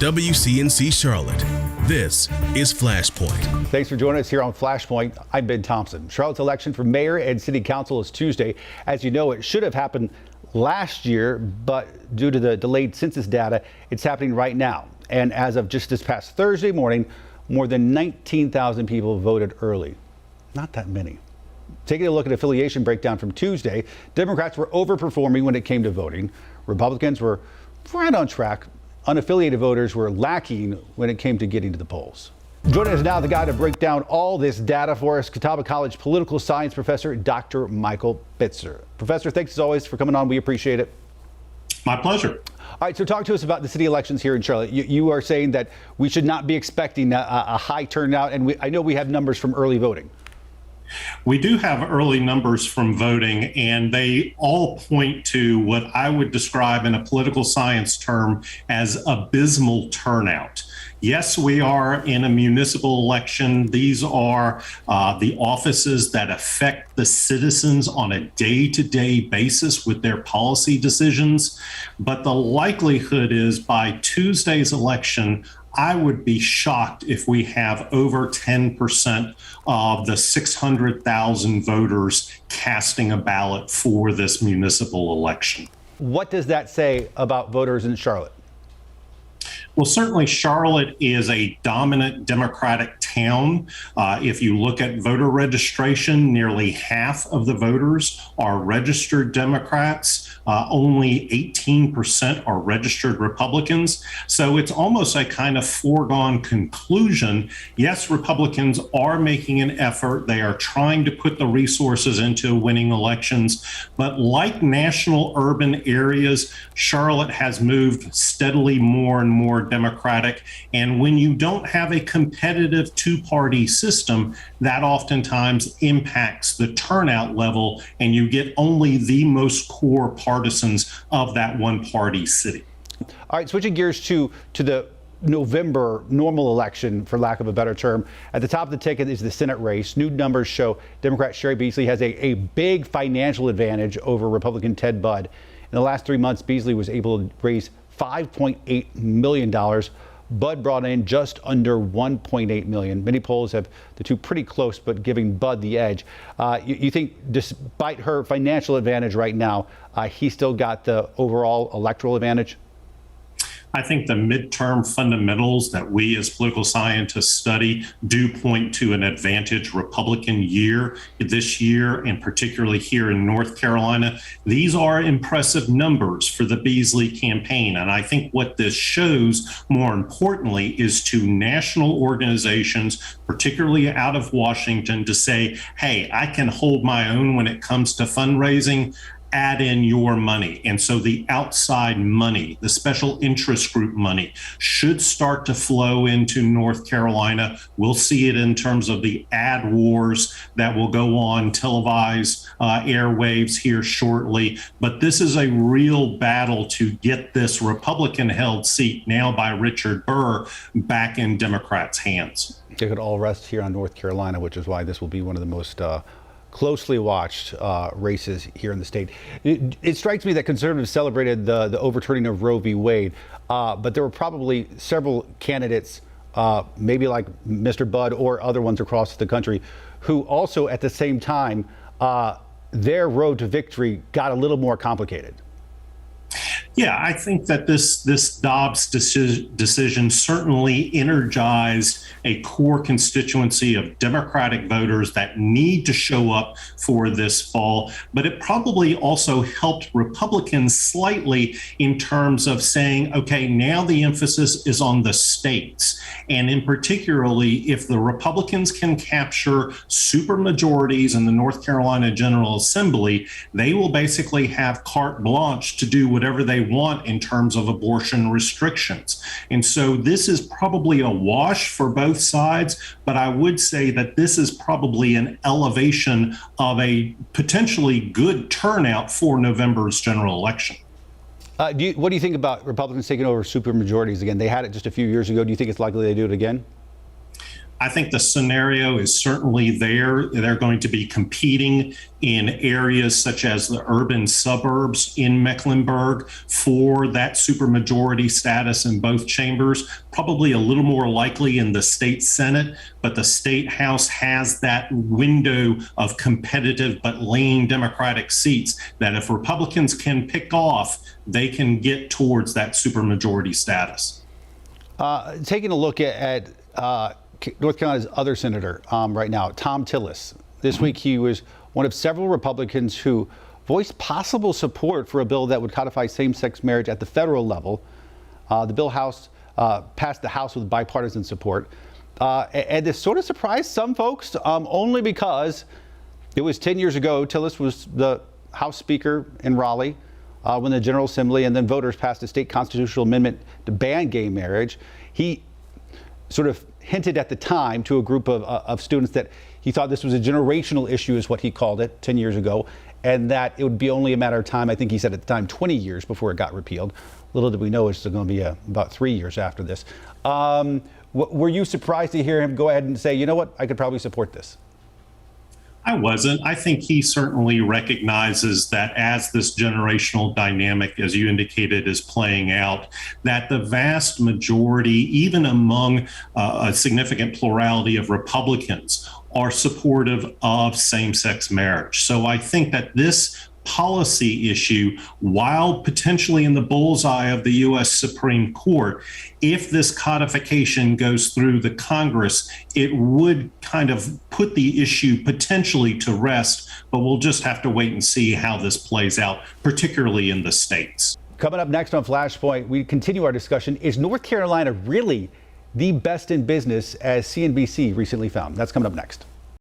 WCNC Charlotte, this is Flashpoint. Thanks for joining us here on Flashpoint. I'm Ben Thompson. Charlotte's election for mayor and city council is Tuesday. As you know, it should have happened last year, but due to the delayed census data, it's happening right now. And as of just this past Thursday morning, more than 19,000 people voted early. Not that many. Taking a look at affiliation breakdown from Tuesday, Democrats were overperforming when it came to voting. Republicans were right on track. Unaffiliated voters were lacking when it came to getting to the polls. Joining us now, the guy to break down all this data for us, Catawba College political science professor, Dr. Michael Bitzer. Professor, thanks as always for coming on. We appreciate it. My pleasure. All right, so talk to us about the city elections here in Charlotte. You are saying that we should not be expecting a high turnout, and I know we have numbers from early voting. We do have early numbers from voting, and they all point to what I would describe in a political science term as abysmal turnout. Yes, we are in a municipal election. These are the offices that affect the citizens on a day-to-day basis with their policy decisions. But the likelihood is by Tuesday's election, I would be shocked if we have over 10% of the 600,000 voters casting a ballot for this municipal election. What does that say about voters in Charlotte? Well, certainly Charlotte is a dominant Democratic town. If you look at voter registration, nearly half of the voters are registered Democrats. Only 18% are registered Republicans. So it's almost a kind of foregone conclusion. Yes, Republicans are making an effort. They are trying to put the resources into winning elections. But like national urban areas, Charlotte has moved steadily more and more Democratic. And when you don't have a competitive two-party system, that oftentimes impacts the turnout level, and you get only the most core partisans of that one-party city. All right, switching gears to the November normal election, for lack of a better term. At the top of the ticket is the Senate race. New numbers show Democrat Sherry Beasley has a big financial advantage over Republican Ted Budd. In the last 3 months, Beasley was able to raise $5.8 million. Budd brought in just under $1.8 million. Many polls have the two pretty close, but giving Budd the edge. You think despite her financial advantage right now, he still got the overall electoral advantage? I think the midterm fundamentals that we as political scientists study do point to an advantage Republican year this year, and particularly here in North Carolina. These are impressive numbers for the Beasley campaign. And I think what this shows, more importantly, is to national organizations, particularly out of Washington, to say, hey, I can hold my own when it comes to fundraising. Add in your money. And so the outside money, the special interest group money, should start to flow into North Carolina. We'll see it in terms of the ad wars that will go on televised airwaves here shortly. But this is a real battle to get this Republican-held seat, now by Richard Burr, back in Democrats' hands. They could all rest here on North Carolina, which is why this will be one of the most closely watched races here in the state. It strikes me that conservatives celebrated the overturning of Roe v. Wade, but there were probably several candidates, maybe like Mr. Budd or other ones across the country, who also at the same time, their road to victory got a little more complicated. Yeah, I think that this Dobbs decision certainly energized a core constituency of Democratic voters that need to show up for this fall. But it probably also helped Republicans slightly in terms of saying, okay, now the emphasis is on the states. And in particularly, if the Republicans can capture supermajorities in the North Carolina General Assembly, they will basically have carte blanche to do whatever they want in terms of abortion restrictions. And so this is probably a wash for both sides, but I would say that this is probably an elevation of a potentially good turnout for November's general election. What do you think about Republicans taking over supermajorities again? They had it just a few years ago. Do you think it's likely they do it again? I think the scenario is certainly there. They're going to be competing in areas such as the urban suburbs in Mecklenburg for that supermajority status in both chambers, probably a little more likely in the state Senate, but the state House has that window of competitive but lean Democratic seats that if Republicans can pick off, they can get towards that supermajority status. Taking a look at North Carolina's other senator right now, Tom Tillis. This week he was one of several Republicans who voiced possible support for a bill that would codify same-sex marriage at the federal level. The bill passed the House with bipartisan support. And this sort of surprised some folks, only because it was 10 years ago. Tillis was the House Speaker in Raleigh when the General Assembly and then voters passed a state constitutional amendment to ban gay marriage. He sort of hinted at the time to a group of students that he thought this was a generational issue, is what he called it 10 years ago, and that it would be only a matter of time. I think he said at the time 20 years before it got repealed. Little did we know it's going to be about 3 years after this. Were you surprised to hear him go ahead and say, you know what, I could probably support this? I wasn't. I think he certainly recognizes that as this generational dynamic, as you indicated, is playing out, that the vast majority, even among a significant plurality of Republicans, are supportive of same-sex marriage. So I think that this policy issue, while potentially in the bullseye of the U.S. Supreme Court, if this codification goes through the Congress, it would kind of put the issue potentially to rest, but we'll just have to wait and see how this plays out, particularly in the states. Coming up next on Flashpoint, we continue our discussion. Is North Carolina really the best in business, as CNBC recently found? That's coming up next.